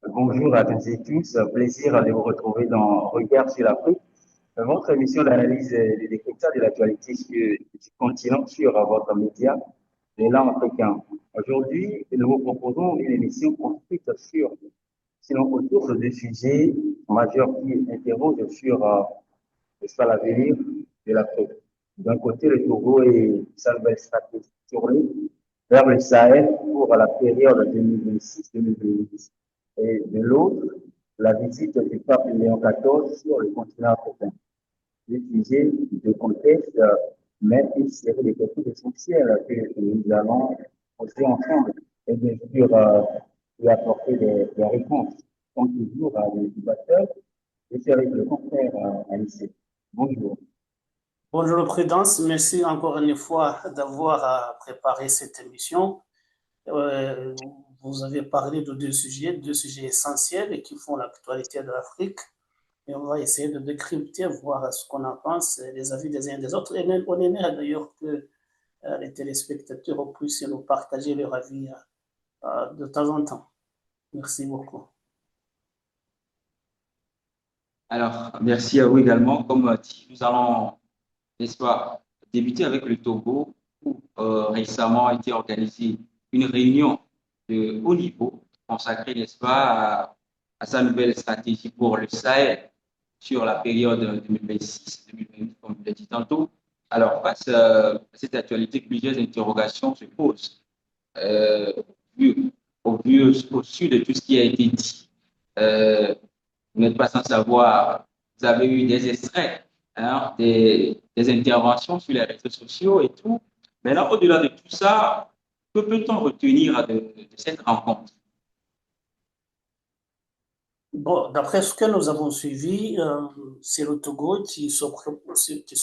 Bonjour à toutes et tous, plaisir de vous retrouver dans Regard sur l'Afrique, votre émission d'analyse et de décryptage de l'actualité du continent sur votre média, les langues africaines. Aujourd'hui, nous vous proposons une émission construite sinon autour de deux sujets majeurs qui interrogent sur l'avenir de l'Afrique. D'un côté, le Togo et sa nouvelle stratégie tournée vers le Sahel pour la période 2026-2028. Et de l'autre, la visite du pape Léon XIV sur le continent africain. Des sujets de contexte, mais une série de questions essentielles que nous allons poser ensemble et bien sûr y apporter des réponses. Comme toujours, les débatteurs, je suis avec le confrère Anissé. Bonjour. Bonjour Prudence, merci encore une fois d'avoir préparé cette émission. Euh, Vous avez parlé de deux sujets essentiels et qui font l'actualité de l'Afrique. Et on va essayer de décrypter, voir ce qu'on en pense, les avis des uns et des autres. Et on aimerait d'ailleurs que les téléspectateurs puissent nous partager leur avis de temps en temps. Merci beaucoup. Alors, merci à vous également. Comme dit, nous allons, n'est-ce pas, débuter avec le Togo, où récemment a été organisée une réunion de haut niveau consacrée, n'est-ce pas, à sa nouvelle stratégie pour le Sahel sur la période 2026-2028, comme je l'ai dit tantôt. Alors, face à cette actualité, plusieurs interrogations se posent. Euh, vu, au su de tout ce qui a été dit. Vous n'êtes pas sans savoir, vous avez eu des extraits, hein, des interventions sur les réseaux sociaux et tout. Mais là, au-delà de tout ça, que peut-on retenir de cette rencontre? Bon, d'après ce que nous avons suivi, c'est le Togo qui se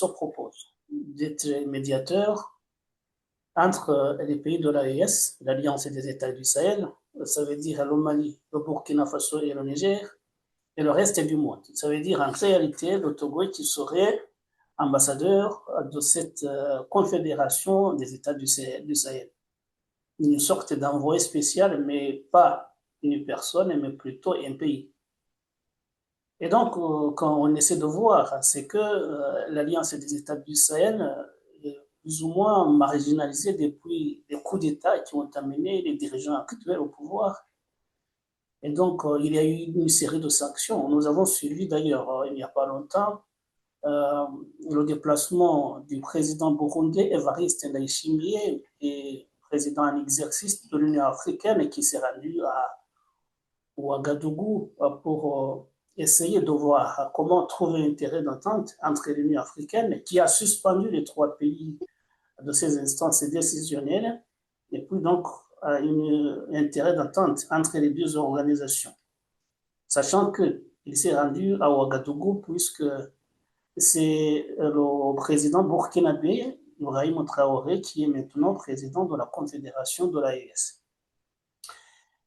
propose d'être médiateur entre les pays de l'AES, l'Alliance des États du Sahel, ça veut dire le Mali, le Burkina Faso et le Niger, et le reste du monde. Ça veut dire en réalité le Togo qui serait ambassadeur de cette confédération des États du Sahel. Une sorte d'envoyé spécial, mais pas une personne, mais plutôt un pays. Et donc, quand on essaie de voir, c'est que l'Alliance des États du Sahel est plus ou moins marginalisée depuis les coups d'État qui ont amené les dirigeants actuels au pouvoir. Et donc, il y a eu une série de sanctions. Nous avons suivi d'ailleurs, il n'y a pas longtemps, euh, le déplacement du président burundais Evariste Ndayishimiye et président en exercice de l'Union africaine qui s'est rendu à Ouagadougou pour essayer de voir comment trouver un terrain d'entente entre l'Union africaine qui a suspendu les trois pays de ces instances décisionnelles et puis donc un terrain d'entente entre les deux organisations. Sachant qu'il s'est rendu à Ouagadougou puisque c'est le président burkinabé, Ibrahim Traoré, qui est maintenant président de la Confédération de l'AES.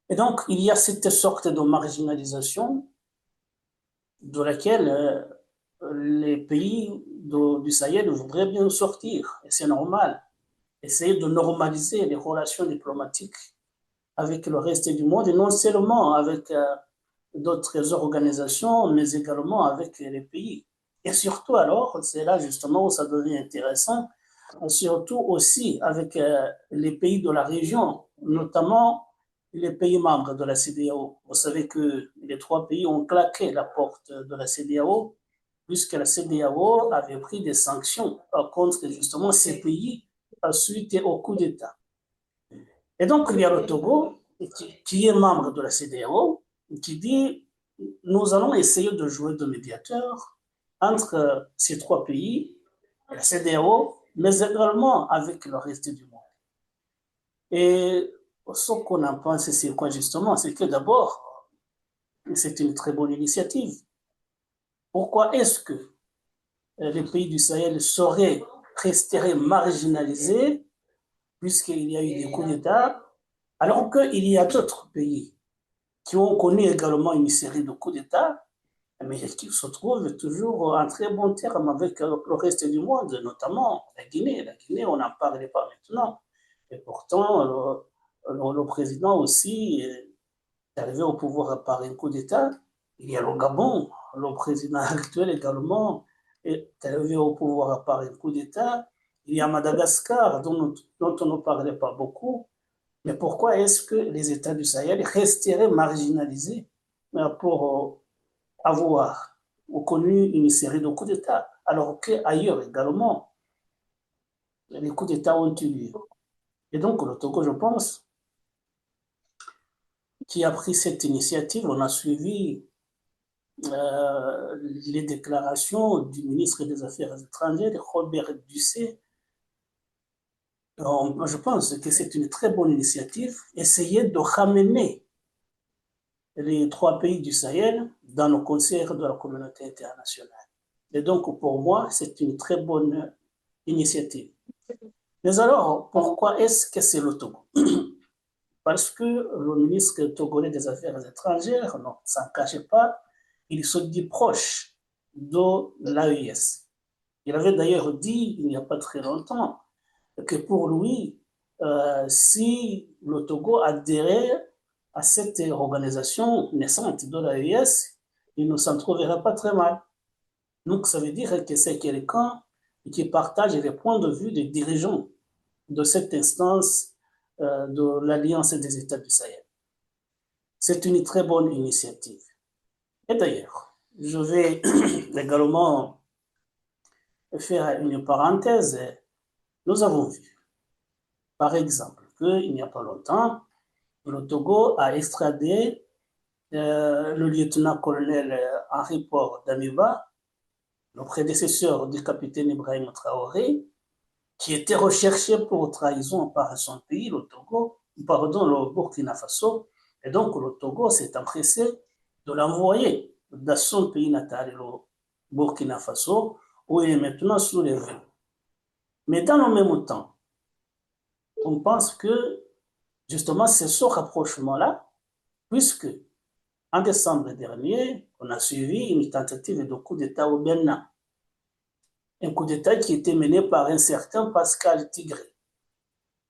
Et donc, il y a cette sorte de marginalisation de laquelle les pays du Sahel voudraient bien sortir. Et c'est normal. Essayer de normaliser les relations diplomatiques avec le reste du monde, et non seulement avec d'autres organisations, mais également avec les pays. Et surtout alors, c'est là justement où ça devient intéressant, surtout aussi avec les pays de la région, notamment les pays membres de la CEDEAO. Vous savez que les trois pays ont claqué la porte de la CEDEAO, puisque la CEDEAO avait pris des sanctions contre justement ces pays suite au coup d'État. Et donc, il y a le Togo, qui est membre de la CEDEAO, qui dit nous allons essayer de jouer de médiateur entre ces trois pays, la CEDEAO, mais également avec le reste du monde. Et ce qu'on en pense, c'est quoi justement? C'est que d'abord, c'est une très bonne initiative. Pourquoi est-ce que les pays du Sahel resteraient marginalisés puisqu'il y a eu des coups d'État, alors qu'il y a d'autres pays qui ont connu également une série de coups d'État, mais qui se trouvent toujours en très bon terme avec le reste du monde, notamment la Guinée. La Guinée, on n'en parlait pas maintenant. Et pourtant, le président aussi arrivé au pouvoir par un coup d'État. Il y a le Gabon, le président actuel également est arrivé au pouvoir par un coup d'État. Il y a Madagascar, dont on ne parlait pas beaucoup. Mais pourquoi est-ce que les États du Sahel resteraient marginalisés pour avoir connu une série de coups d'État, alors qu'ailleurs également, les coups d'État ont eu lieu. Et donc, le Togo, je pense, qui a pris cette initiative, on a suivi les déclarations du ministre des Affaires étrangères, Robert Dussé. Je pense que c'est une très bonne initiative, essayer de ramener les 3 pays du Sahel dans le concert de la communauté internationale. Et donc, pour moi, c'est une très bonne initiative. Mais alors, pourquoi est-ce que c'est le Togo? Parce que le ministre togolais des Affaires étrangères ne s'en cachait pas, il se dit proche de l'AES. Il avait d'ailleurs dit, il n'y a pas très longtemps, que pour lui, si le Togo adhérait à cette organisation naissante de l'AES, il ne s'en trouverait pas très mal. Donc, ça veut dire que c'est quelqu'un qui partage les points de vue des dirigeants de cette instance de l'Alliance des États du Sahel. C'est une très bonne initiative. Et d'ailleurs, je vais également faire une parenthèse. Nous avons vu, par exemple, qu'il n'y a pas longtemps, le Togo a extradé le lieutenant-colonel Henri Paul Damiba, le prédécesseur du capitaine Ibrahim Traoré, qui était recherché pour trahison par son pays, le Togo, pardon, le Burkina Faso. Et donc, le Togo s'est empressé de l'envoyer dans son pays natal, le Burkina Faso, où il est maintenant sous les vœux. Mais dans le même temps, on pense que, justement, c'est ce rapprochement-là, puisque en décembre dernier, on a suivi une tentative de coup d'État au Bénin. Un coup d'État qui était mené par un certain Pascal Tigré.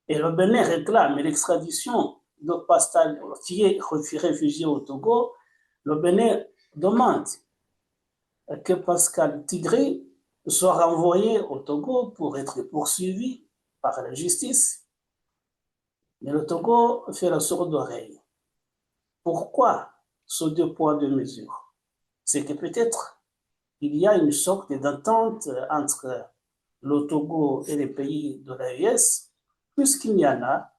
Et le Bénin réclame l'extradition de Pascal, qui est réfugié au Togo. Le Bénin demande que Pascal Tigré soit renvoyé au Togo pour être poursuivi par la justice. Mais le Togo fait la sourde oreille. Pourquoi ce 2 poids 2 mesures? C'est que peut-être il y a une sorte d'entente entre le Togo et les pays de l'AES, puisqu'il y en a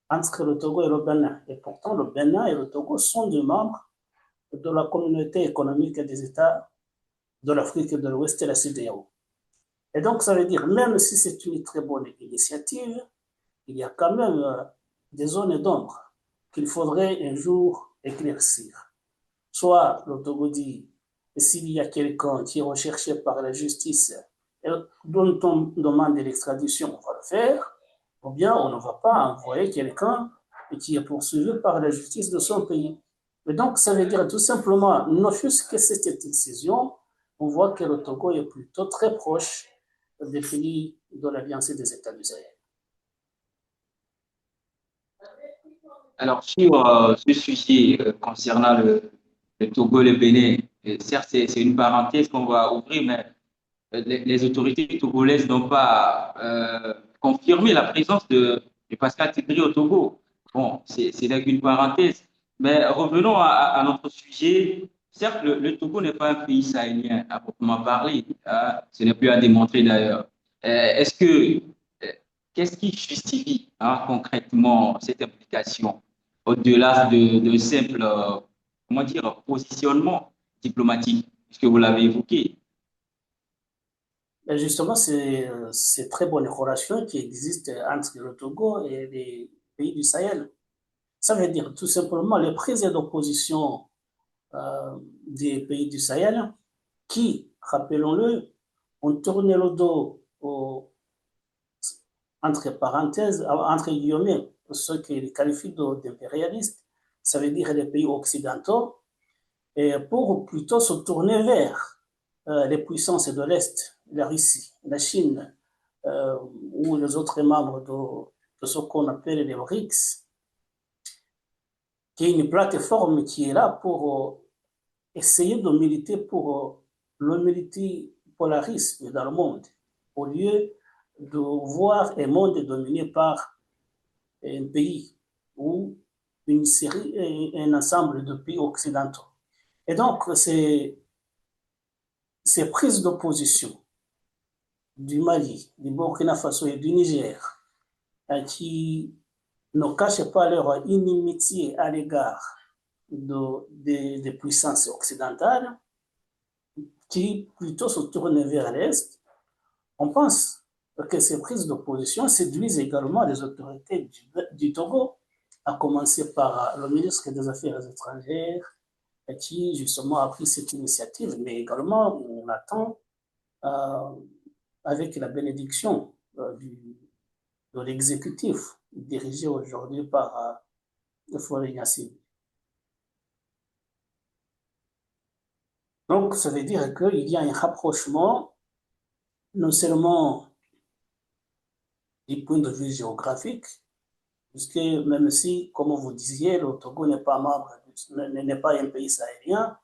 entre le Togo et le Bénin. Et pourtant, le Bénin et le Togo sont des membres de la communauté économique des États de l'Afrique de l'Ouest et la CEDEAO. Et donc, ça veut dire, même si c'est une très bonne initiative, il y a quand même des zones d'ombre qu'il faudrait un jour éclaircir. Soit le Togo dit, s'il y a quelqu'un qui est recherché par la justice et dont on demande l'extradition, on va le faire, ou bien on ne va pas envoyer quelqu'un qui est poursuivi par la justice de son pays. Et donc, ça veut dire tout simplement, ne fût-ce que cette décision, on voit que le Togo est plutôt très proche des pays de l'Alliance des États du Sahel. Alors, sur ce sujet concernant le Togo et le Bénin, certes, c'est une parenthèse qu'on va ouvrir, mais les autorités togolaises n'ont pas confirmé la présence de Pascal Tigri au Togo. Bon, c'est là qu'une parenthèse. Mais revenons à notre sujet. Certes, le Togo n'est pas un pays sahélien à proprement parler. Ce n'est plus à démontrer d'ailleurs. Est-ce que, euh, qu'est-ce qui justifie concrètement cette implication au-delà de simple, comment dire, positionnement diplomatique, puisque vous l'avez évoqué? Et justement, c'est ces très bonnes relations qui existent entre le Togo et les pays du Sahel. Ça veut dire tout simplement les prises d'opposition des pays du Sahel qui, rappelons-le, ont tourné le dos entre parenthèses, entre guillemets, ceux qui qualifient d'impérialistes, ça veut dire les pays occidentaux, et pour plutôt se tourner vers les puissances de l'Est, la Russie, la Chine, ou les autres membres de ce qu'on appelle les BRICS, qui est une plateforme qui est là pour essayer de militer pour le multipolarisme dans le monde, au lieu de voir un monde dominé par un pays ou un ensemble de pays occidentaux. Et donc, ces prises d'opposition du Mali, du Burkina Faso et du Niger, qui ne cachent pas leur inimitié à l'égard des puissances occidentales, qui plutôt se tournent vers l'Est, on pense que ces prises d'opposition séduisent également les autorités du Togo, à commencer par le ministre des Affaires étrangères, qui justement a pris cette initiative, mais également on attend avec la bénédiction de l'exécutif dirigé aujourd'hui par Faure Gnassingbé. Donc, ça veut dire qu'il y a un rapprochement, non seulement du point de vue géographique, puisque même si, comme vous disiez, le Togo n'est pas un pays sahélien,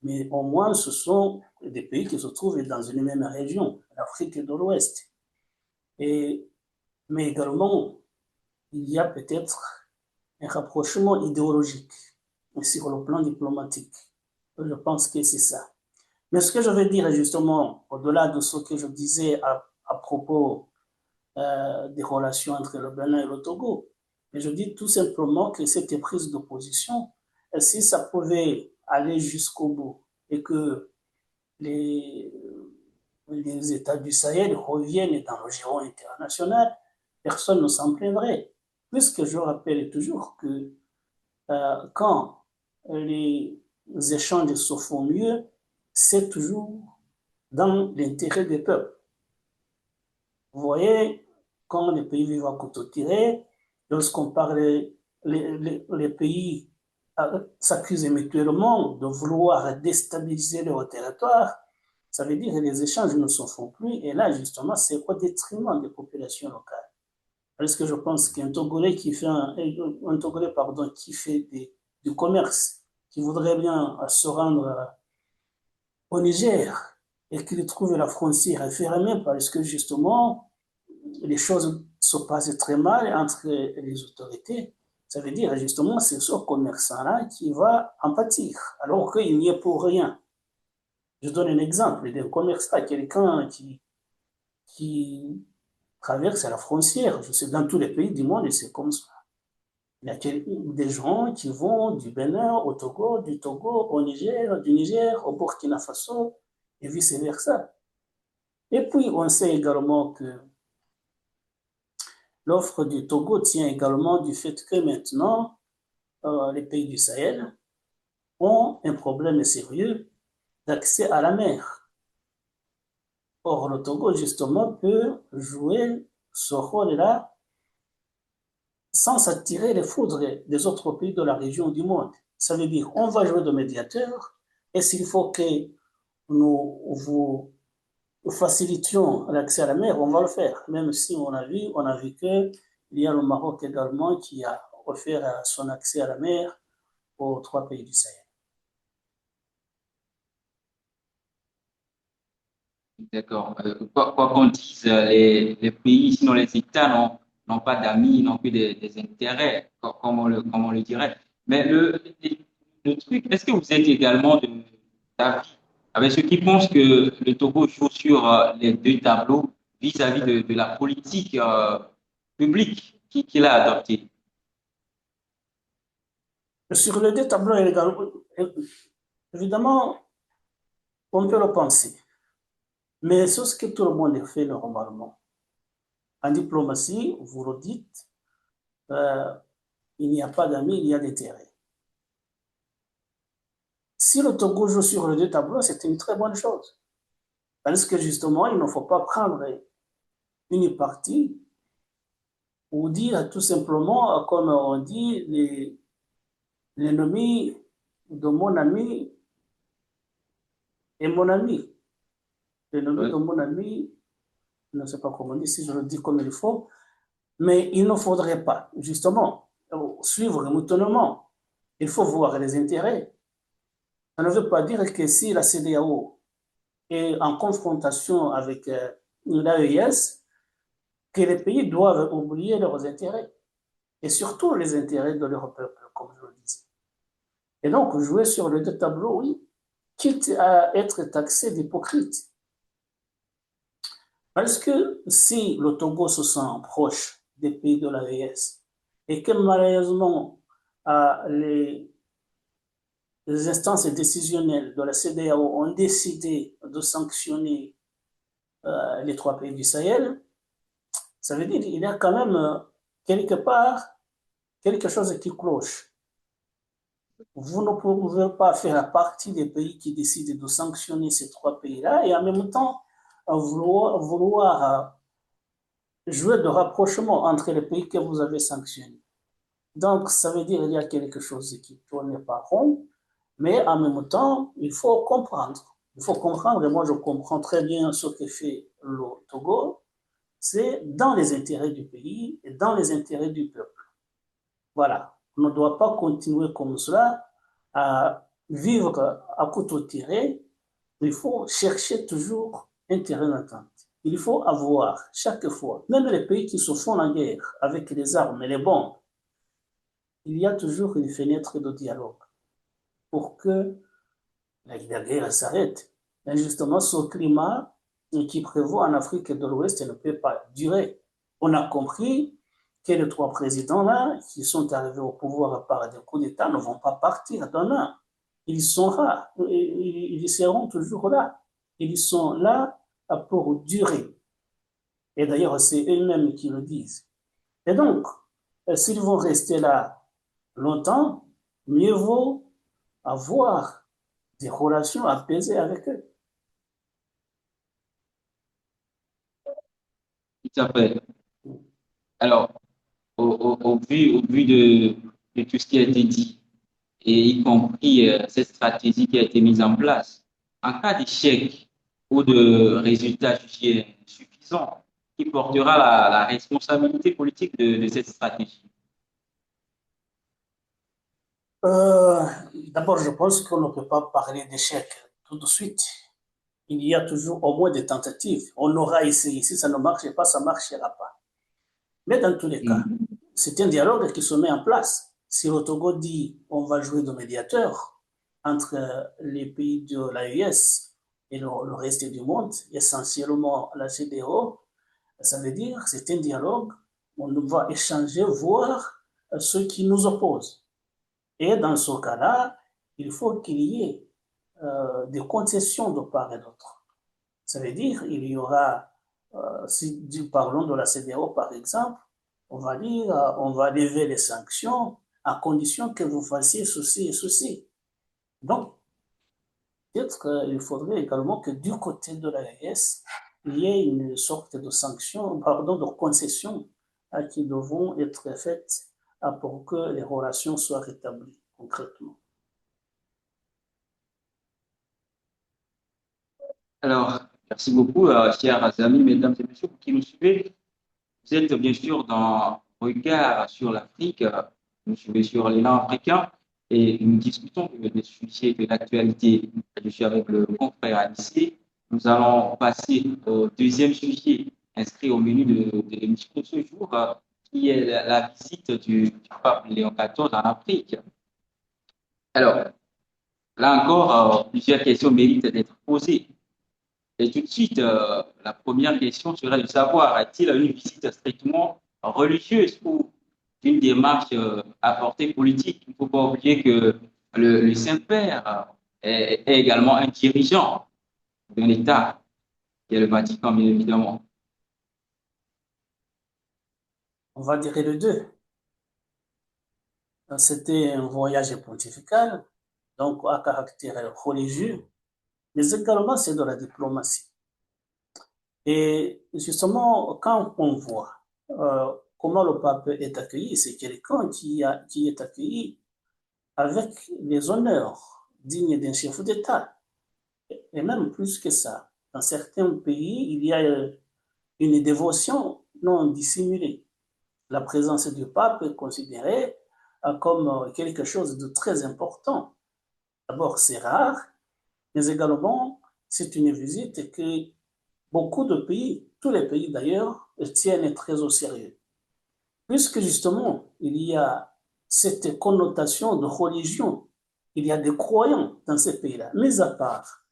mais au moins ce sont des pays qui se trouvent dans une même région, l'Afrique de l'Ouest. Mais également, il y a peut-être un rapprochement idéologique sur le plan diplomatique. Je pense que c'est ça. Mais ce que je veux dire justement, au-delà de ce que je disais à propos des relations entre le Bénin et le Togo, je dis tout simplement que cette prise d'opposition, si ça pouvait aller jusqu'au bout et que les États du Sahel reviennent dans le giron international, personne ne s'en plaindrait. Puisque je rappelle toujours que quand les échanges se font mieux, c'est toujours dans l'intérêt des peuples. Vous voyez, quand les pays vivent à couteau tiré, lorsqu'on parle, les pays s'accusent mutuellement de vouloir déstabiliser leur territoire, ça veut dire que les échanges ne se font plus, et là, justement, c'est au détriment des populations locales. Parce que je pense qu'un Togolais qui fait qui fait du commerce, qui voudrait bien se rendre au Niger et qu'il trouve la frontière fermée parce que justement les choses se passent très mal entre les autorités, ça veut dire justement c'est ce commerçant-là qui va en pâtir, alors qu'il n'y est pour rien. Je donne un exemple d'un commerçant, quelqu'un qui traverse la frontière. Je sais, dans tous les pays du monde, c'est comme ça. Il y a des gens qui vont du Bénin au Togo, du Togo au Niger, du Niger au Burkina Faso, et vice-versa. Et puis, on sait également que l'offre du Togo tient également du fait que maintenant, les pays du Sahel ont un problème sérieux d'accès à la mer. Or, le Togo, justement, peut jouer ce rôle-là sans s'attirer les foudres des autres pays de la région du monde. Ça veut dire on va jouer de médiateur, et s'il faut que nous vous facilitions l'accès à la mer, on va le faire, même si on a vu qu'il y a le Maroc également qui a offert son accès à la mer aux 3 pays du Sahel. D'accord. Quoi qu'on dise, les pays, sinon les États n'ont pas d'amis, n'ont que des intérêts, comme on le dirait. Mais le truc, est-ce que vous êtes également d'avis avec ceux qui pensent que le Togo joue sur les 2 tableaux vis-à-vis de la politique publique qu'il a adoptée? Sur les 2 tableaux, évidemment, on peut le penser. Mais c'est ce que tout le monde fait normalement. En diplomatie, vous le dites, il n'y a pas d'amis, il y a d'intérêt. Si le Togo joue sur les 2 tableaux, c'est une très bonne chose. Parce que justement, il ne faut pas prendre une partie ou dire tout simplement, comme on dit, l'ennemi de mon ami est mon ami. L'ennemi de mon ami, je ne sais pas comment on dit, si je le dis comme il faut, mais il ne faudrait pas, justement, suivre mutuellement il faut voir les intérêts. Ça ne veut pas dire que si la CEDEAO est en confrontation avec l'AES, que les pays doivent oublier leurs intérêts, et surtout les intérêts de leur peuple, comme je le disais. Et donc, jouer sur les deux tableaux, oui, quitte à être taxé d'hypocrite. Parce que si le Togo se sent proche des pays de l'AES et que malheureusement les instances décisionnelles de la CEDEAO ont décidé de sanctionner les trois pays du Sahel, ça veut dire qu'il y a quand même quelque part quelque chose qui cloche. Vous ne pouvez pas faire partie des pays qui décident de sanctionner ces trois pays-là et en même temps vouloir jouer de rapprochement entre les pays que vous avez sanctionnés. Donc, ça veut dire qu'il y a quelque chose qui ne tourne pas rond, mais en même temps, il faut comprendre. Il faut comprendre, et moi je comprends très bien ce que fait le Togo, c'est dans les intérêts du pays et dans les intérêts du peuple. Voilà. On ne doit pas continuer comme cela à vivre à couteau tiré. Il faut chercher toujours un terrain d'entente. Il faut avoir chaque fois, même les pays qui se font la guerre avec les armes et les bombes, il y a toujours une fenêtre de dialogue pour que la guerre s'arrête. Et justement, ce climat qui prévaut en Afrique de l'Ouest ne peut pas durer. On a compris que les trois présidents-là, qui sont arrivés au pouvoir par des coups d'État, ne vont pas partir demain. Ils sont là, ils seront toujours là. Ils sont là pour durer. Et d'ailleurs, c'est eux-mêmes qui le disent. Et donc, s'ils vont rester là longtemps, mieux vaut avoir des relations apaisées avec eux. Tout à fait. Alors, au vu de tout ce qui a été dit, et y compris cette stratégie qui a été mise en place, en cas d'échec ou de résultats jugés insuffisants, qui portera la responsabilité politique de cette stratégie? D'abord, je pense qu'on ne peut pas parler d'échec tout de suite. Il y a toujours au moins des tentatives. On aura essayé. Si ça ne marche pas, ça ne marchera pas. Mais dans tous les cas, c'est un dialogue qui se met en place. Si le Togo dit on va jouer de médiateur entre les pays de l'AES et le reste du monde, essentiellement la CEDEAO, ça veut dire que c'est un dialogue, on va échanger, voir ce qui nous oppose. Et dans ce cas-là, il faut qu'il y ait des concessions de part et d'autre. Ça veut dire qu'il y aura, si nous parlons de la CEDEAO par exemple, on va dire, on va lever les sanctions à condition que vous fassiez ceci et ceci. Donc, peut-être qu'il faudrait également que du côté de l'AES, il y ait une sorte de sanction, pardon, de concession qui devront être faites pour que les relations soient rétablies concrètement. Alors, merci beaucoup, chers amis, mesdames et messieurs, qui nous suivez. Vous êtes bien sûr dans Regard sur l'Afrique, vous suivez sur l'élan africain et nous discutons des sujets de l'actualité. Je suis avec le confrère Anissé. Nous allons passer au deuxième sujet inscrit au menu de l'émission de ce jour, qui est la visite du pape Léon XIV en Afrique. Alors, là encore, plusieurs questions méritent d'être posées. Et tout de suite, la première question serait de savoir, est-il une visite strictement religieuse ou une démarche à portée politique? Il ne faut pas oublier que le Saint-Père est également un dirigeant d'un État, qui est le Vatican, bien évidemment. On va dire les deux. C'était un voyage pontifical, donc à caractère religieux, mais également c'est de la diplomatie. Et justement, quand on voit comment le pape est accueilli, c'est quelqu'un qui est accueilli avec les honneurs dignes d'un chef d'État. Et même plus que ça, dans certains pays, il y a une dévotion non dissimulée. La présence du pape est considérée comme quelque chose de très important. D'abord, c'est rare, mais également, c'est une visite que beaucoup de pays, tous les pays d'ailleurs, tiennent très au sérieux. Puisque justement, il y a cette connotation de religion, il y a des croyants dans ces pays-là. Mis à part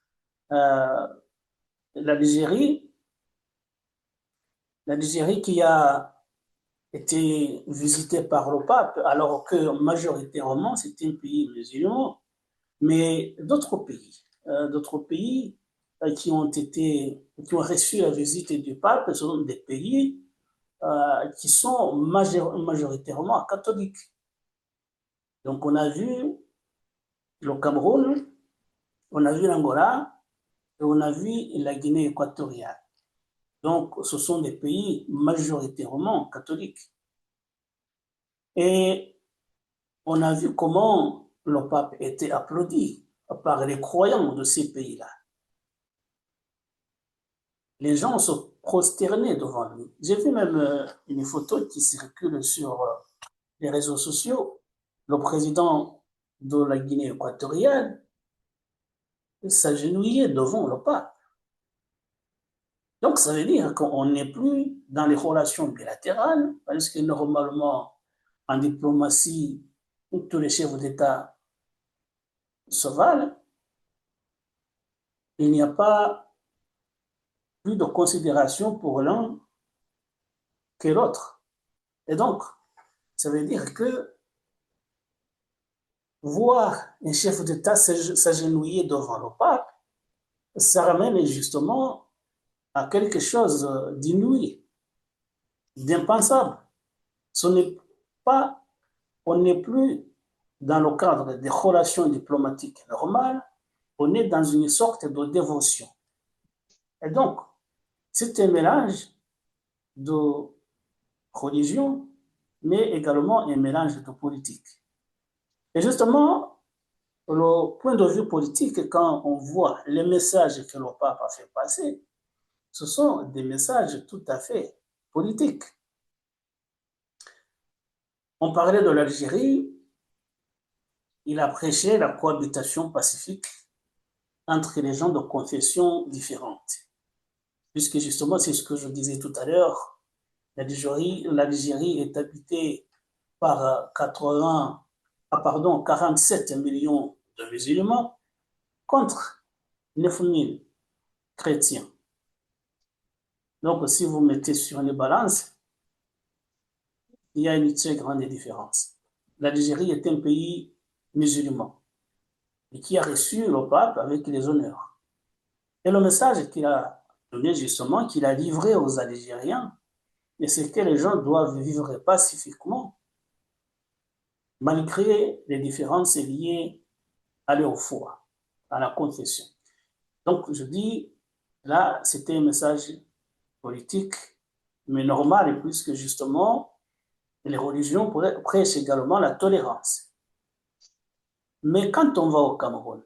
l'Algérie qui a été visitée par le pape, alors que majoritairement c'était un pays musulman, mais d'autres pays qui ont reçu la visite du pape sont des pays qui sont majoritairement catholiques. Donc on a vu le Cameroun, on a vu l'Angola et on a vu la Guinée équatoriale. Donc ce sont des pays majoritairement catholiques. Et on a vu comment le pape était applaudi par les croyants de ces pays-là. Les gens se prosternaient devant lui. J'ai vu même une photo qui circule sur les réseaux sociaux. Le président de la Guinée équatoriale s'agenouillait devant le pape. Donc ça veut dire qu'on n'est plus dans les relations bilatérales, parce que normalement, en diplomatie, tous les chefs d'État se valent. Il n'y a pas plus de considération pour l'un que l'autre. Et donc, ça veut dire que voir un chef d'État s'agenouiller devant le pape, ça ramène justement à quelque chose d'inouï, d'impensable. On n'est plus dans le cadre des relations diplomatiques normales, on est dans une sorte de dévotion. Et donc, c'est un mélange de religion, mais également un mélange de politique. Et justement, le point de vue politique, quand on voit les messages que le pape a fait passer, ce sont des messages tout à fait politiques. On parlait de l'Algérie, il a prêché la cohabitation pacifique entre les gens de confessions différentes. Puisque justement, c'est ce que je disais tout à l'heure, l'Algérie est habitée par 47 millions de musulmans contre 9 000 chrétiens. Donc, si vous mettez sur les balances, il y a une très grande différence. L'Algérie est un pays musulman et qui a reçu le pape avec les honneurs. Et le message qu'il a donné justement, qu'il a livré aux Algériens, c'est que les gens doivent vivre pacifiquement malgré les différences liées à leur foi, à la confession. Donc, je dis, là, c'était un message politique, mais normal, puisque justement, les religions prêchent également la tolérance. Mais quand on va au Cameroun,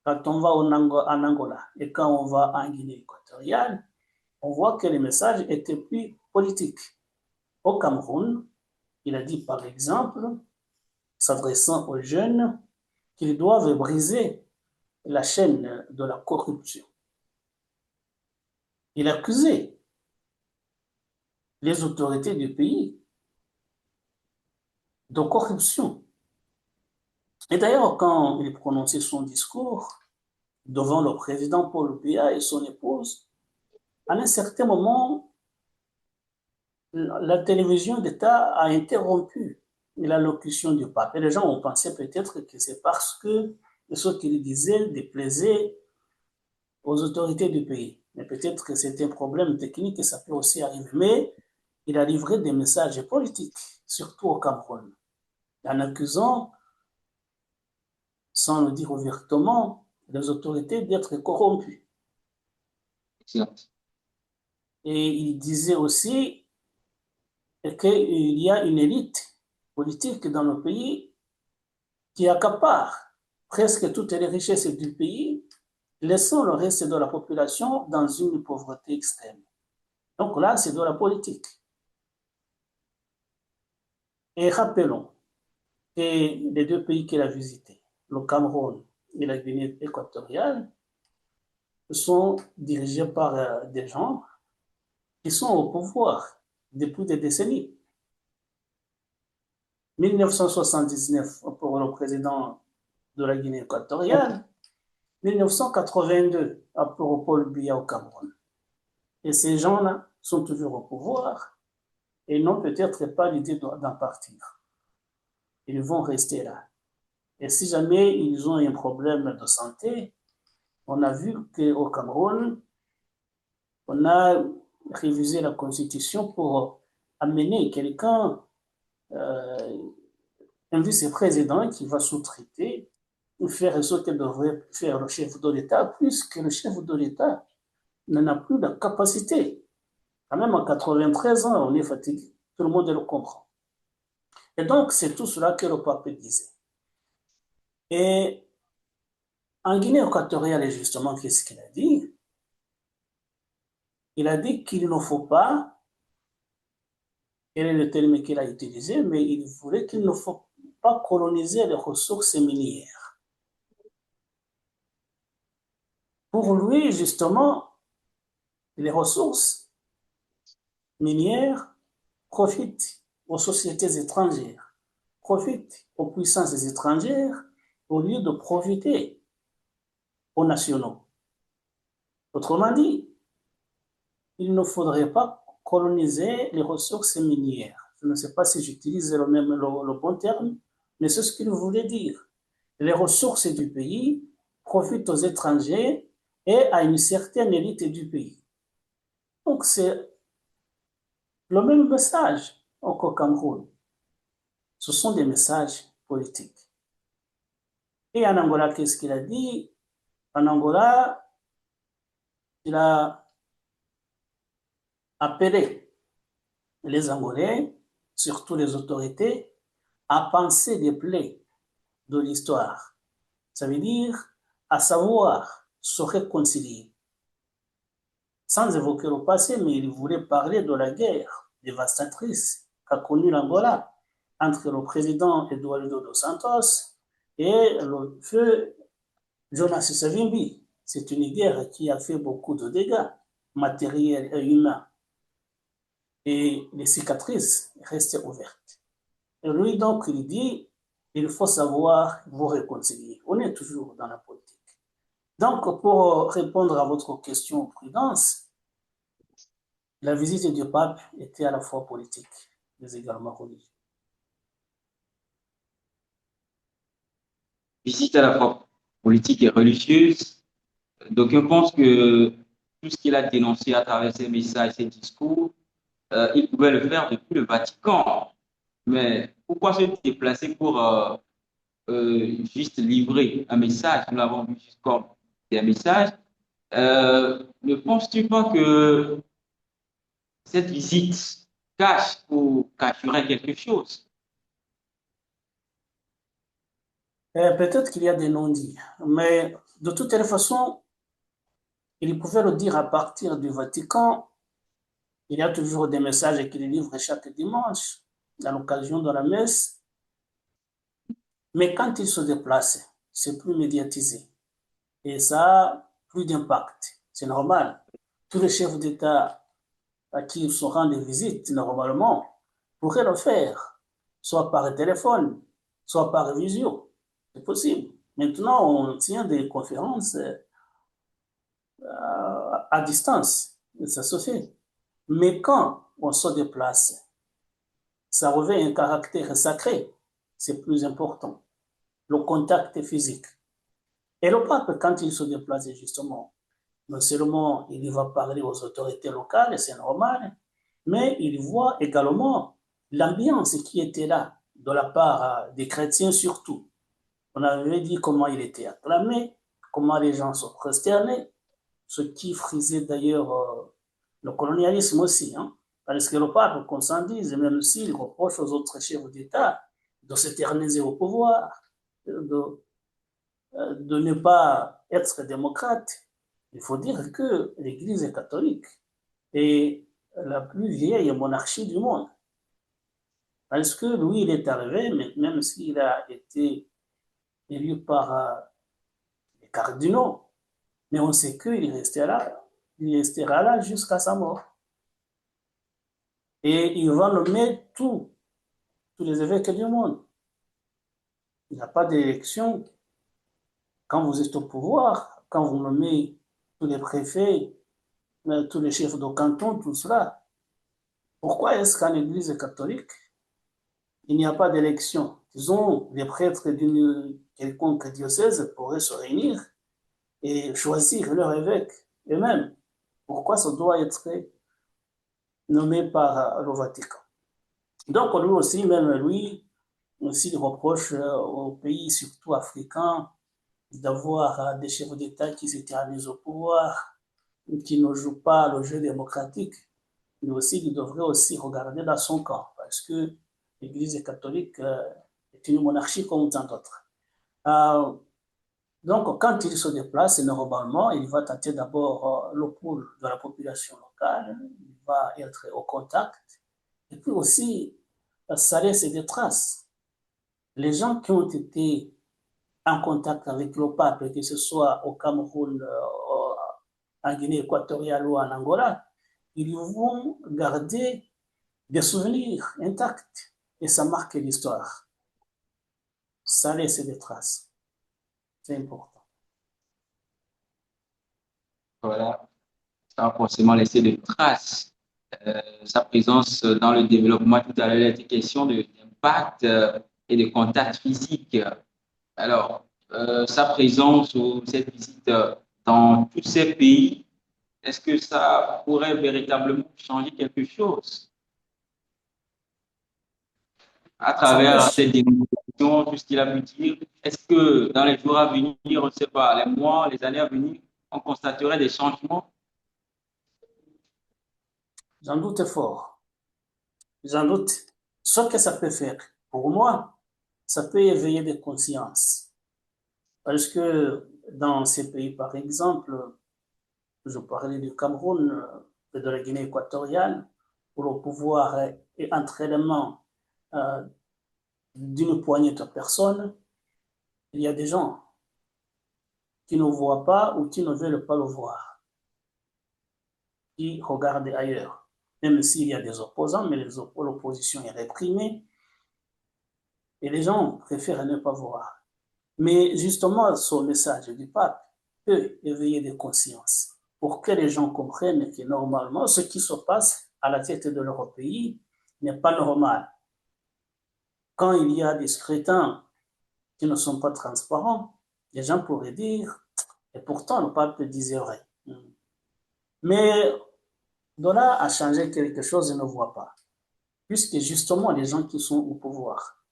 quand on va en Angola et quand on va en Guinée équatoriale, on voit que les messages étaient plus politiques. Au Cameroun, il a dit par exemple, s'adressant aux jeunes, qu'ils doivent briser la chaîne de la corruption. Il accusait les autorités du pays de corruption. Et d'ailleurs, quand il prononçait son discours devant le président Paul Biya et son épouse, à un certain moment, la télévision d'État a interrompu l'allocution du pape. Et les gens ont pensé peut-être que c'est parce que ce qu'il disait déplaisait aux autorités du pays. Mais peut-être que c'est un problème technique et ça peut aussi arriver. Mais il a livré des messages politiques, surtout au Cameroun, en accusant, sans le dire ouvertement, les autorités d'être corrompues. Excellent. Et il disait aussi qu'il y a une élite politique dans le pays qui accapare presque toutes les richesses du pays, laissant le reste de la population dans une pauvreté extrême. Donc là, c'est de la politique. Et rappelons Et les deux pays qu'il a visités, le Cameroun et la Guinée équatoriale, sont dirigés par des gens qui sont au pouvoir depuis des décennies. 1979 pour le président de la Guinée équatoriale, 1982 pour Paul Biya au Cameroun. Et ces gens-là sont toujours au pouvoir et n'ont peut-être pas l'idée d'en partir. Ils vont rester là. Et si jamais ils ont un problème de santé, on a vu qu'au Cameroun, on a révisé la Constitution pour amener quelqu'un, un vice-président qui va sous-traiter ou faire ce que devrait faire le chef de l'État, puisque le chef de l'État n'en a plus la capacité. Quand même, à 93 ans, on est fatigué. Tout le monde le comprend. Et donc, c'est tout cela que le pape disait. Et en Guinée équatoriale, justement, qu'est-ce qu'il a dit? Il a dit qu'il ne faut pas, quel est le terme qu'il a utilisé, mais il voulait qu'il ne faut pas coloniser les ressources minières. Pour lui, justement, les ressources minières profitent aux sociétés étrangères, profitent aux puissances étrangères au lieu de profiter aux nationaux. Autrement dit, il ne faudrait pas coloniser les ressources minières. Je ne sais pas si j'utilise le bon terme, mais c'est ce qu'il voulait dire. Les ressources du pays profitent aux étrangers et à une certaine élite du pays. Donc c'est le même message au Cameroun. Ce sont des messages politiques. Et en Angola, qu'est-ce qu'il a dit? En Angola, il a appelé les Angolais, surtout les autorités, à penser des plaies de l'histoire. Ça veut dire à savoir se réconcilier. Sans évoquer le passé, mais il voulait parler de la guerre dévastatrice qu'a connue l'Angola entre le président Eduardo dos Santos et le feu Jonas Savimbi. C'est une guerre qui a fait beaucoup de dégâts matériels et humains. Et les cicatrices restaient ouvertes. Et lui, donc, il dit, il faut savoir vous réconcilier. On est toujours dans la politique. Donc, pour répondre à votre question, Prudence, la visite du pape était à la fois politique, mais également religieuse. Visite à la fois politique et religieuse. Donc, je pense que tout ce qu'il a dénoncé à travers ses messages, ses discours, il pouvait le faire depuis le Vatican. Mais pourquoi se déplacer pour juste livrer un message? Nous l'avons vu jusqu'à un message. Ne penses-tu pas que cette visite cache ou cacherait quelque chose? Peut-être qu'il y a des non-dits, mais de toute façon, il pouvait le dire à partir du Vatican. Il y a toujours des messages qu'il livre chaque dimanche à l'occasion de la messe. Mais quand il se déplace, c'est plus médiatisé. Et ça a plus d'impact. C'est normal. Tous les chefs d'État à qui ils se rendent visite, normalement, pourraient le faire, soit par téléphone, soit par visio. C'est possible. Maintenant, on tient des conférences à distance. Et ça se fait. Mais quand on se déplace, ça revêt un caractère sacré. C'est plus important. Le contact physique. Et le pape, quand il se déplace justement, non seulement il va parler aux autorités locales, c'est normal, mais il voit également l'ambiance qui était là, de la part des chrétiens surtout. On avait dit comment il était acclamé, comment les gens se prosternaient, ce qui frisait d'ailleurs le colonialisme aussi, hein, parce que le pape, qu'on s'en dise, même s'il reproche aux autres chefs d'État de s'éterniser au pouvoir, de ne pas être démocrate, il faut dire que l'Église catholique est la plus vieille monarchie du monde. Parce que lui, il est arrivé, mais même s'il a été élu par les cardinaux, mais on sait qu'il restera là jusqu'à sa mort. Et il va nommer tous les évêques du monde. Il n'y a pas d'élection. Quand vous êtes au pouvoir, quand vous nommez tous les préfets, tous les chefs de canton, tout cela, pourquoi est-ce qu'en Église catholique, il n'y a pas d'élection? Disons, les prêtres d'une quelconque diocèse pourraient se réunir et choisir leur évêque eux-mêmes. Pourquoi ça doit être nommé par le Vatican? Donc, lui aussi, même lui, aussi, il reproche aux pays, surtout africains, d'avoir des chefs d'État qui s'éternisent au pouvoir, qui ne jouent pas le jeu démocratique. Mais aussi, il devrait aussi regarder dans son camp, parce que l'Église catholique est une monarchie comme tant d'autres. Donc, quand il se déplace, normalement, il va tâter d'abord le pouls de la population locale, il va être au contact, et puis aussi, ça laisse des traces. Les gens qui ont été en contact avec le pape, que ce soit au Cameroun, en Guinée équatoriale ou en Angola, ils vont garder des souvenirs intacts et ça marque l'histoire. Ça laisse des traces. C'est important. Voilà, ça va forcément laisser des traces. Sa présence dans le développement, tout à l'heure, il a été question d'impact et de contact physique. Alors, sa présence ou cette visite dans tous ces pays, est-ce que ça pourrait véritablement changer quelque chose à Ça peut, travers cette dénonciation, tout ce qu'il a pu dire? Est-ce que dans les jours à venir, on ne sait pas, les mois, les années à venir, on constaterait des changements? j'en doute fort. J'en doute. Ce que ça peut faire, pour moi, ça peut éveiller des consciences. Parce que dans ces pays, par exemple, je parlais du Cameroun et de la Guinée équatoriale, où le pouvoir et entraînement d'une poignée de personnes, il y a des gens qui ne voient pas ou qui ne veulent pas le voir, qui regardent ailleurs. Même s'il y a des opposants, mais l'opposition est réprimée et les gens préfèrent ne pas voir. Mais justement, ce message du pape peut éveiller des consciences pour que les gens comprennent que normalement, ce qui se passe à la tête de leur pays n'est pas normal. Quand il y a des scrutins qui ne sont pas transparents, les gens pourraient dire, et pourtant le pape disait vrai. Mais de là à changer quelque chose, je ne vois pas. Puisque justement, les gens qui sont au pouvoir,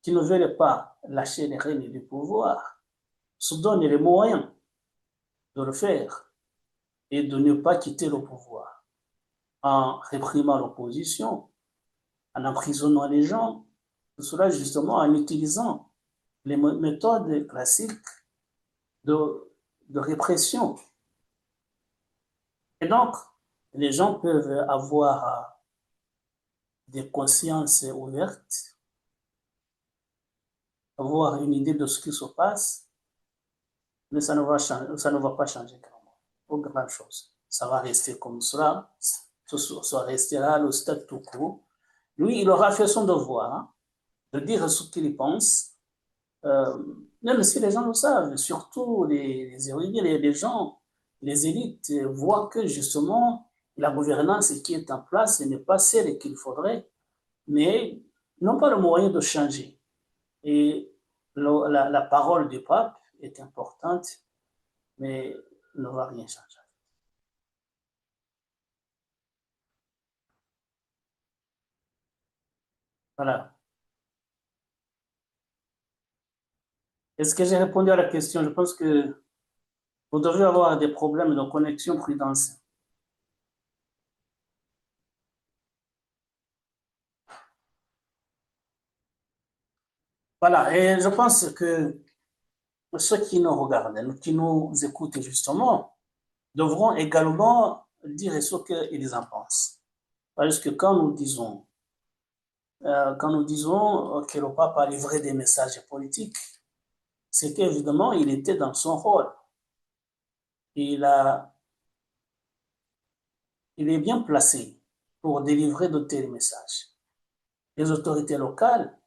qui ne veulent pas lâcher les rênes du pouvoir, se donnent les moyens de le faire et de ne pas quitter le pouvoir en réprimant l'opposition, en emprisonnant les gens, tout cela justement en utilisant les méthodes classiques de répression. Et donc, les gens peuvent avoir des consciences ouvertes, avoir une idée de ce qui se passe, mais ça ne va pas changer grand-chose. Ça va rester comme cela, ça restera le statu quo. Lui, il aura fait son devoir, hein, de dire ce qu'il pense, même si les gens le savent, surtout les érudits, les gens, les élites voient que justement la gouvernance qui est en place n'est pas celle qu'il faudrait, mais n'ont pas le moyen de changer. Et la parole du pape est importante, mais ne va rien changer. Voilà. Est-ce que j'ai répondu à la question? Je pense que vous devez avoir des problèmes de connexion prudence. Voilà, et je pense que ceux qui nous regardent, qui nous écoutent justement, devront également dire ce qu'ils en pensent. Parce que quand nous disons quand nous disons que le pape a livré des messages politiques, c'est qu'évidemment, il était dans son rôle. Il est bien placé pour délivrer de tels messages. Les autorités locales,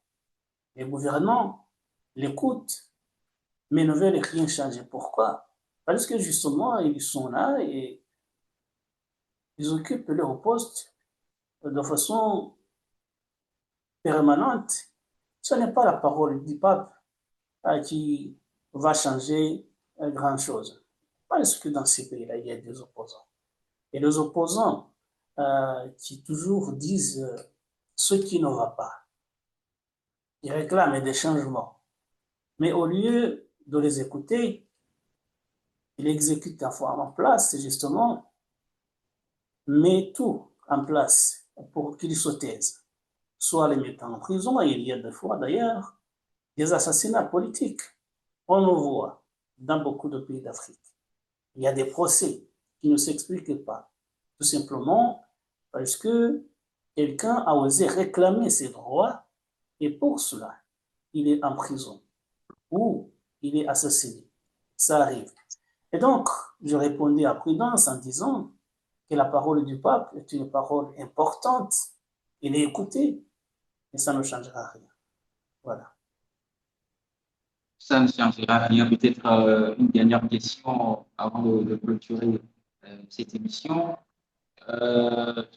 les gouvernants l'écoutent, mais ne veulent rien changer. Pourquoi? Parce que justement, ils sont là et ils occupent leur poste de façon permanente. Ce n'est pas la parole du pape qui va changer grand-chose. Parce que dans ces pays-là, il y a des opposants. Et les opposants qui toujours disent ce qui ne va pas. Ils réclament des changements. Mais au lieu de les écouter, ils exécutent en place, justement, met tout en place pour qu'ils se taisent. Soit les mettant en prison, et il y a des fois d'ailleurs des assassinats politiques. On le voit dans beaucoup de pays d'Afrique. Il y a des procès qui ne s'expliquent pas. Tout simplement parce que quelqu'un a osé réclamer ses droits et pour cela, il est en prison ou il est assassiné. Ça arrive. Et donc, je répondais à Prudence en disant que la parole du pape est une parole importante. Il est écouté et ça ne changera rien. Voilà. Ça ne changera rien. Peut-être une dernière question avant de clôturer cette émission.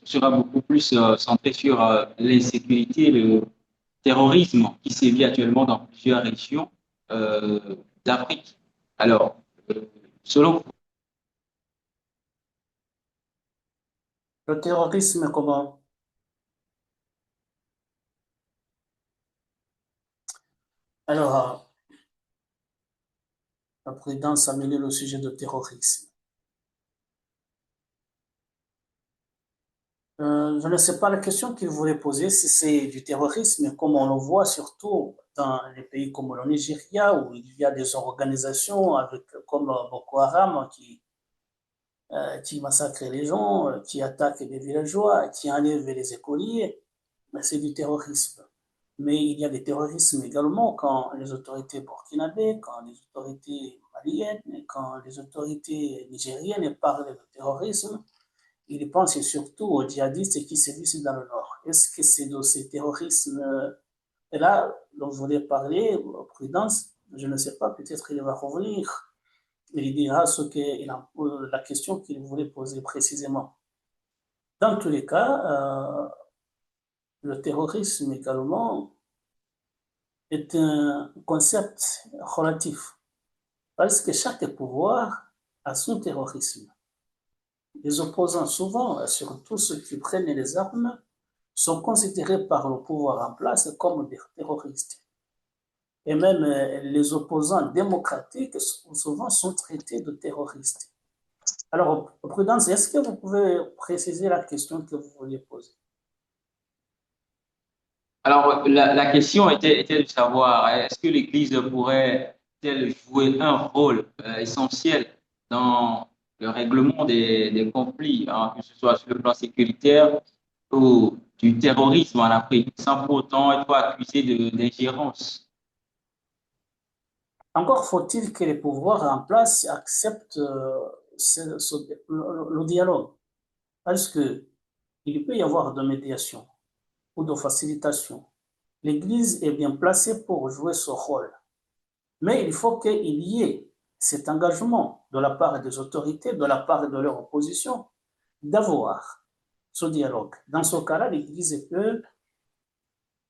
Sera beaucoup plus centré sur l'insécurité, le terrorisme qui sévit actuellement dans plusieurs régions d'Afrique. Alors, selon vous, Le terrorisme, comment? Alors, la Prudence a mené le sujet de terrorisme. Je ne sais pas la question qu'il voulait poser, si c'est du terrorisme, comme on le voit surtout dans les pays comme le Nigeria, où il y a des organisations comme Boko Haram qui massacrent les gens, qui attaquent des villageois, qui enlèvent les écoliers. C'est du terrorisme. Mais il y a des terrorismes également quand les autorités burkinabées, quand les autorités maliennes, quand les autorités nigériennes parlent de terrorisme. Ils pensent surtout aux djihadistes qui sévissent dans le nord. Est-ce que c'est de ces terrorismes-là dont vous voulez parler, Prudence? Je ne sais pas, peut-être qu'il va revenir. Il dira la question qu'il voulait poser précisément. Dans tous les cas, le terrorisme également est un concept relatif, parce que chaque pouvoir a son terrorisme. Les opposants, souvent, surtout ceux qui prennent les armes, sont considérés par le pouvoir en place comme des terroristes. Et même les opposants démocratiques, souvent, sont traités de terroristes. Alors, Prudence, est-ce que vous pouvez préciser la question que vous vouliez poser? alors la question était de savoir est-ce que l'Église pourrait-elle jouer un rôle essentiel dans le règlement des conflits, hein, que ce soit sur le plan sécuritaire ou du terrorisme en Afrique, sans pour autant être accusé d'ingérence. Encore faut-il que les pouvoirs en place acceptent le dialogue. Parce qu'il peut y avoir de médiation ou de facilitation. L'Église est bien placée pour jouer ce rôle. Mais il faut qu'il y ait cet engagement de la part des autorités, de la part de leur opposition, d'avoir ce dialogue. Dans ce cas-là, l'Église peut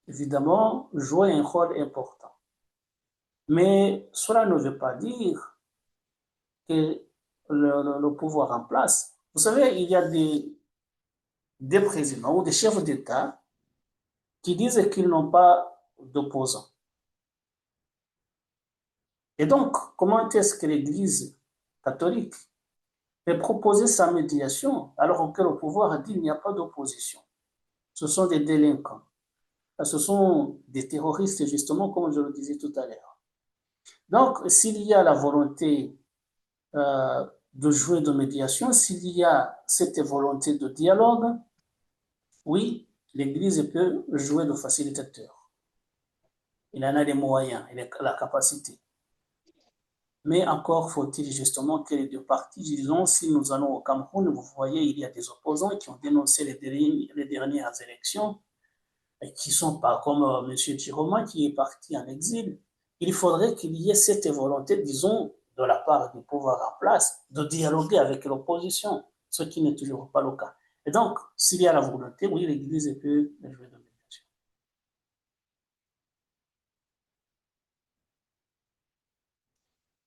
évidemment jouer un rôle important. Mais cela ne veut pas dire que le pouvoir en place, vous savez, il y a des présidents ou des chefs d'État qui disent qu'ils n'ont pas d'opposants. Et donc, comment est-ce que l'Église catholique peut proposer sa médiation alors que le pouvoir dit qu'il n'y a pas d'opposition? Ce sont des délinquants. Ce sont des terroristes, justement, comme je le disais tout à l'heure. Donc, s'il y a la volonté de jouer de médiation, s'il y a cette volonté de dialogue, oui, l'Église peut jouer de facilitateur. Il en a les moyens, il a la capacité. Mais encore faut-il justement que les deux parties, disons, si nous allons au Cameroun, vous voyez, il y a des opposants qui ont dénoncé les dernières élections, et qui sont pas comme M. Chiroma qui est parti en exil. Il faudrait qu'il y ait cette volonté, disons, de la part du pouvoir en place, de dialoguer avec l'opposition, ce qui n'est toujours pas le cas. Et donc, s'il y a la volonté, oui, l'Église peut jouer de médiation.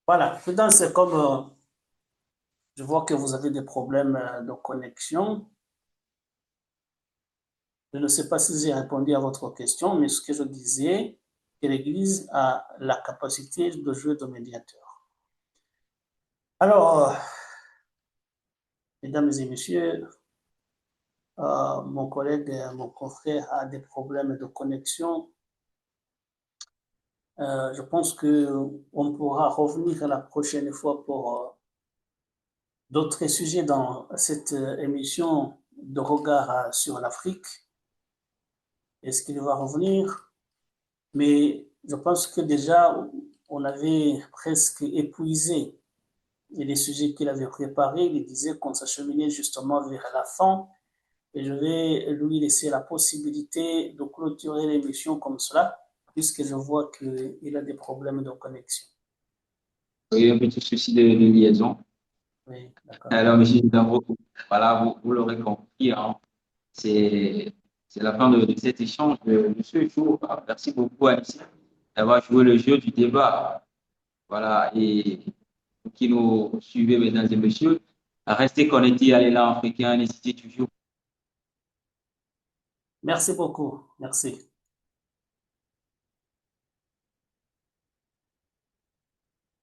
Voilà, maintenant c'est comme je vois que vous avez des problèmes de connexion. Je ne sais pas si j'ai répondu à votre question, mais ce que je disais, que l'Église a la capacité de jouer de médiateur. Alors, mesdames et messieurs, mon collègue, mon confrère a des problèmes de connexion. Je pense qu'on pourra revenir la prochaine fois pour d'autres sujets dans cette émission de regard sur l'Afrique. Est-ce qu'il va revenir? Mais je pense que déjà, on avait presque épuisé les sujets qu'il avait préparés. Il disait qu'on s'acheminait justement vers la fin. Et je vais lui laisser la possibilité de clôturer l'émission comme cela, puisque je vois qu'il a des problèmes de connexion. Oui, un petit souci de liaison. Oui, d'accord. Alors, M. Davo, voilà, vous l'aurez compris, hein, c'est la fin de cet échange de ce jour. Merci beaucoup, Alice, d'avoir joué le jeu du débat. Voilà, et pour qui nous suivez, mesdames et messieurs, restez connectés à l'élan africain, n'hésitez toujours. Merci beaucoup. Merci.